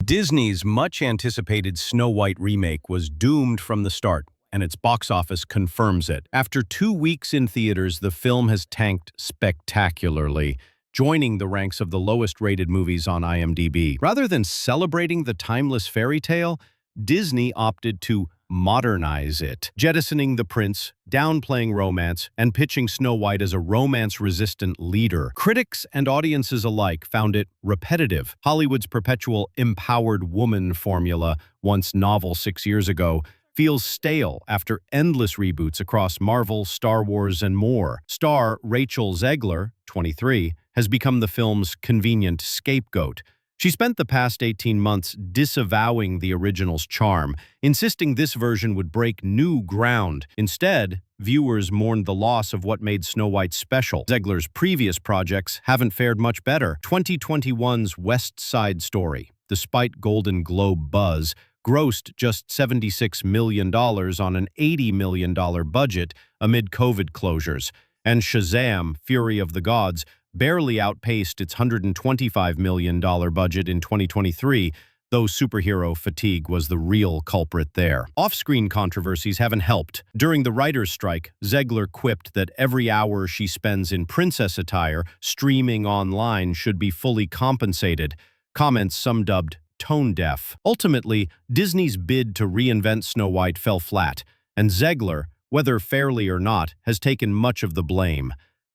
Disney's much-anticipated Snow White remake was doomed from the start, and its box office confirms it. After 2 weeks in theaters, the film has tanked spectacularly, joining the ranks of the lowest-rated movies on IMDb. Rather than celebrating the timeless fairy tale, Disney opted to modernize it, jettisoning the prince, downplaying romance, and pitching Snow White as a romance-resistant leader. Critics and audiences alike found it repetitive. Hollywood's perpetual empowered woman formula, once novel 6 years ago, feels stale after endless reboots across Marvel, Star Wars, and more. Star RachelZegler, 23, has become the film's convenient scapegoat. She spent the past 18 months disavowing the original's charm, insisting this version would break new ground. Instead, viewers mourned the loss of what made Snow White special. Zegler's previous projects haven't fared much better. 2021's West Side Story, despite Golden Globe buzz, grossed just $76 million on an $80 million budget amid COVID closures, and Shazam! Fury of the Gods barely outpaced its $125 million budget in 2023, though superhero fatigue was the real culprit there. Off-screen controversies haven't helped. During the writer's strike, Zegler quipped that every hour she spends in princess attire streaming online should be fully compensated, comments some dubbed tone-deaf. Ultimately, Disney's bid to reinvent Snow White fell flat, and Zegler, whether fairly or not, has taken much of the blame.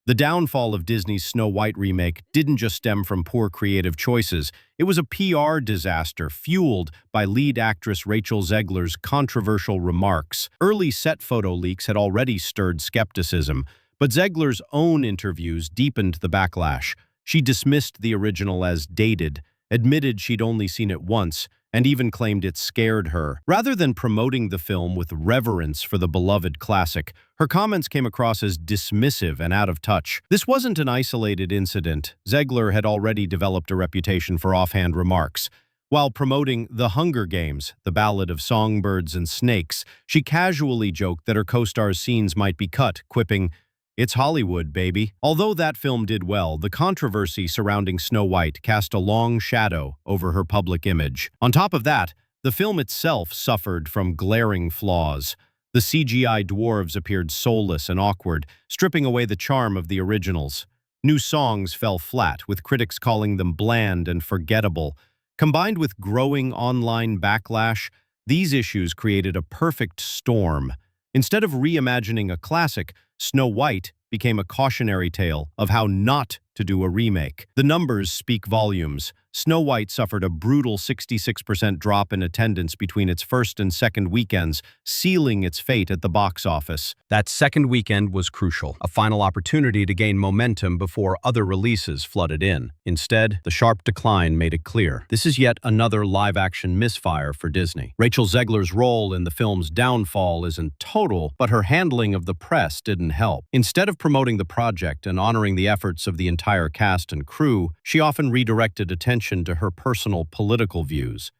The downfall of Disney's Snow White remake didn't just stem from poor creative choices. It was a PR disaster fueled by lead actress RachelZegler's controversial remarks. Early set photo leaks had already stirred skepticism, but Zegler's own interviews deepened the backlash. She dismissed the original as dated, admitted she'd only seen it once, and even claimed it scared her. Rather than promoting the film with reverence for the beloved classic, her comments came across as dismissive and out of touch. This wasn't an isolated incident. Zegler had already developed a reputation for offhand remarks. While promoting The Hunger Games, The Ballad of Songbirds and Snakes, she casually joked that her co-star's scenes might be cut, quipping, "It's Hollywood, baby." Although that film did well, the controversy surrounding Snow White cast a long shadow over her public image. On top of that, the film itself suffered from glaring flaws. The CGI dwarves appeared soulless and awkward, stripping away the charm of the originals. New songs fell flat, with critics calling them bland and forgettable. Combined with growing online backlash, these issues created a perfect storm. Instead of reimagining a classic, Snow White became a cautionary tale of how not to do a remake. The numbers speak volumes. Snow White suffered a brutal 66% drop in attendance between its first and second weekends, sealing its fate at the box office. That second weekend was crucial, a final opportunity to gain momentum before other releases flooded in. Instead, the sharp decline made it clear. This is yet another live-action misfire for Disney. RachelZegler's role in the film's downfall isn't total, but her handling of the press didn't help. Instead of promoting the project and honoring the efforts of the entire cast and crew, she often redirected attention to her personal political views.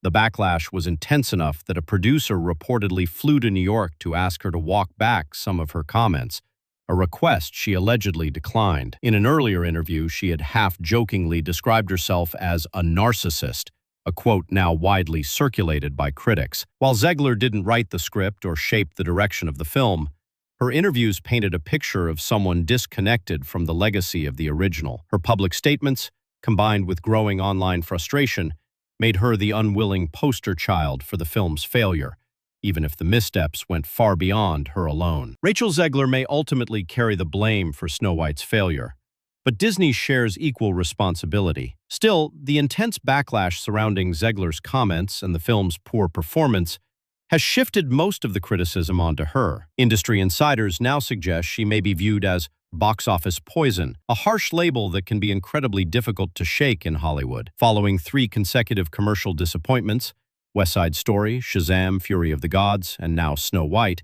The backlash was intense enough that a producer reportedly flew to New York to ask her to walk back some of her comments, a request she allegedly declined. In an earlier interview, she had half-jokingly described herself as a narcissist, a quote now widely circulated by critics. While Zegler didn't write the script or shape the direction of the film, her interviews painted a picture of someone disconnected from the legacy of the original. Her public statements, combined with growing online frustration, made her the unwilling poster child for the film's failure, even if the missteps went far beyond her alone. RachelZegler may ultimately carry the blame for Snow White's failure, but Disney shares equal responsibility. Still, the intense backlash surrounding Zegler's comments and the film's poor performance has shifted most of the criticism onto her. Industry insiders now suggest she may be viewed as box office poison, a harsh label that can be incredibly difficult to shake in Hollywood. Following 3 consecutive commercial disappointments, West Side Story, Shazam! Fury of the Gods, and now Snow White,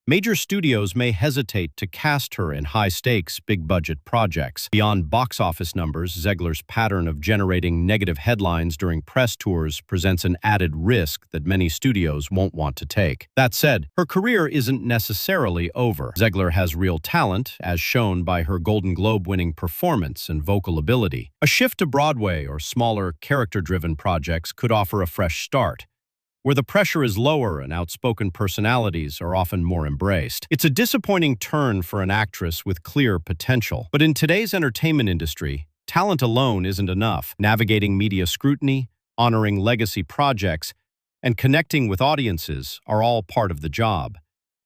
Major studios may hesitate to cast her in high-stakes, big-budget projects. Beyond box office numbers, Zegler's pattern of generating negative headlines during press tours presents an added risk that many studios won't want to take. That said, her career isn't necessarily over. Zegler has real talent, as shown by her Golden Globe-winning performance and vocal ability. A shift to Broadway or smaller, character-driven projects could offer a fresh start, where the pressure is lower and outspoken personalities are often more embraced. It's a disappointing turn for an actress with clear potential. But in today's entertainment industry, talent alone isn't enough. Navigating media scrutiny, honoring legacy projects, and connecting with audiences are all part of the job,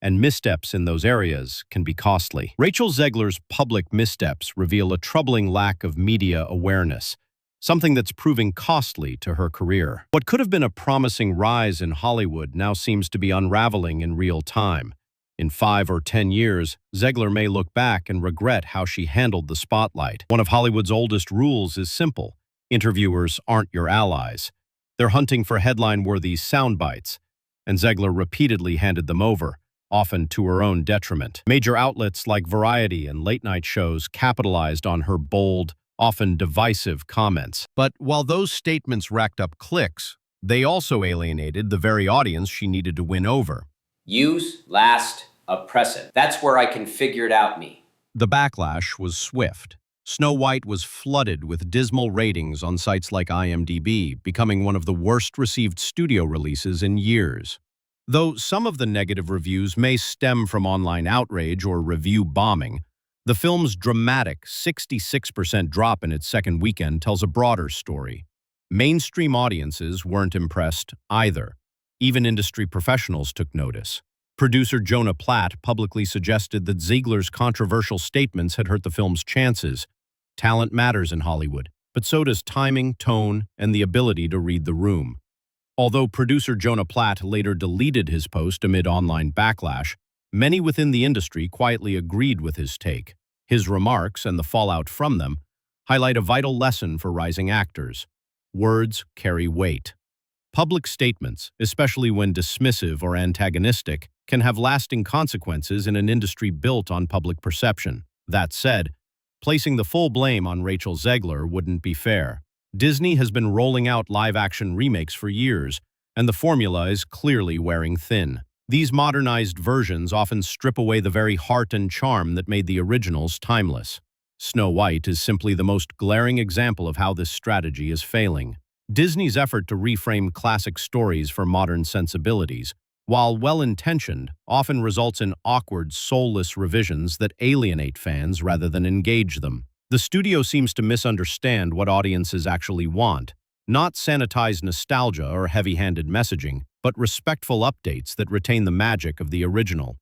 and missteps in those areas can be costly. RachelZegler's public missteps reveal a troubling lack of media awareness, something that's proving costly to her career. What could have been a promising rise in Hollywood now seems to be unraveling in real time. In 5 or 10 years, Zegler may look back and regret how she handled the spotlight. One of Hollywood's oldest rules is simple: interviewers aren't your allies. They're hunting for headline-worthy sound bites, and Zegler repeatedly handed them over, often to her own detriment. Major outlets like Variety and late-night shows capitalized on her bold, often divisive comments. But while those statements racked up clicks, they also alienated the very audience she needed to win over. Use last oppressive. That's where I can figure it out me. The backlash was swift. Snow White was flooded with dismal ratings on sites like IMDb, becoming one of the worst-received studio releases in years. Though some of the negative reviews may stem from online outrage or review bombing, the film's dramatic 66% drop in its second weekend tells a broader story. Mainstream audiences weren't impressed either. Even industry professionals took notice. Producer Jonah Platt publicly suggested that Zegler's controversial statements had hurt the film's chances. Talent matters in Hollywood, but so does timing, tone, and the ability to read the room. Although producer Jonah Platt later deleted his post amid online backlash, many within the industry quietly agreed with his take. His remarks, and the fallout from them, highlight a vital lesson for rising actors. Words carry weight. Public statements, especially when dismissive or antagonistic, can have lasting consequences in an industry built on public perception. That said, placing the full blame on RachelZegler wouldn't be fair. Disney has been rolling out live-action remakes for years, and the formula is clearly wearing thin. These modernized versions often strip away the very heart and charm that made the originals timeless. Snow White is simply the most glaring example of how this strategy is failing. Disney's effort to reframe classic stories for modern sensibilities, while well-intentioned, often results in awkward, soulless revisions that alienate fans rather than engage them. The studio seems to misunderstand what audiences actually want, not sanitized nostalgia or heavy-handed messaging, but respectful updates that retain the magic of the original.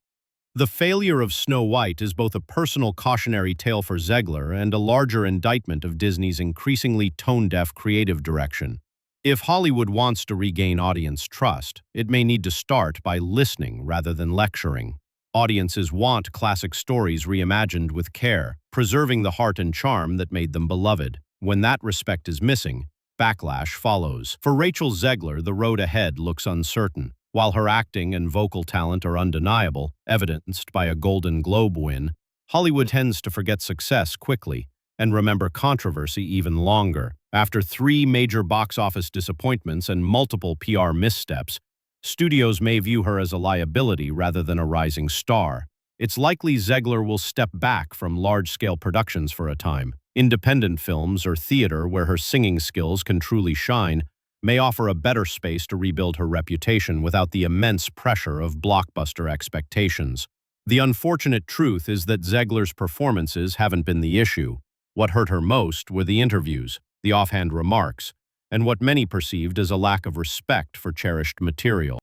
The failure of Snow White is both a personal cautionary tale for Zegler and a larger indictment of Disney's increasingly tone-deaf creative direction. If Hollywood wants to regain audience trust, it may need to start by listening rather than lecturing. Audiences want classic stories reimagined with care, preserving the heart and charm that made them beloved. When that respect is missing, backlash follows. For RachelZegler, the road ahead looks uncertain. While her acting and vocal talent are undeniable, evidenced by a Golden Globe win, Hollywood tends to forget success quickly and remember controversy even longer. After 3 major box office disappointments and multiple PR missteps, studios may view her as a liability rather than a rising star. It's likely Zegler will step back from large-scale productions for a time. Independent films or theater where her singing skills can truly shine may offer a better space to rebuild her reputation without the immense pressure of blockbuster expectations. The unfortunate truth is that Zegler's performances haven't been the issue. What hurt her most were the interviews, the offhand remarks, and what many perceived as a lack of respect for cherished material.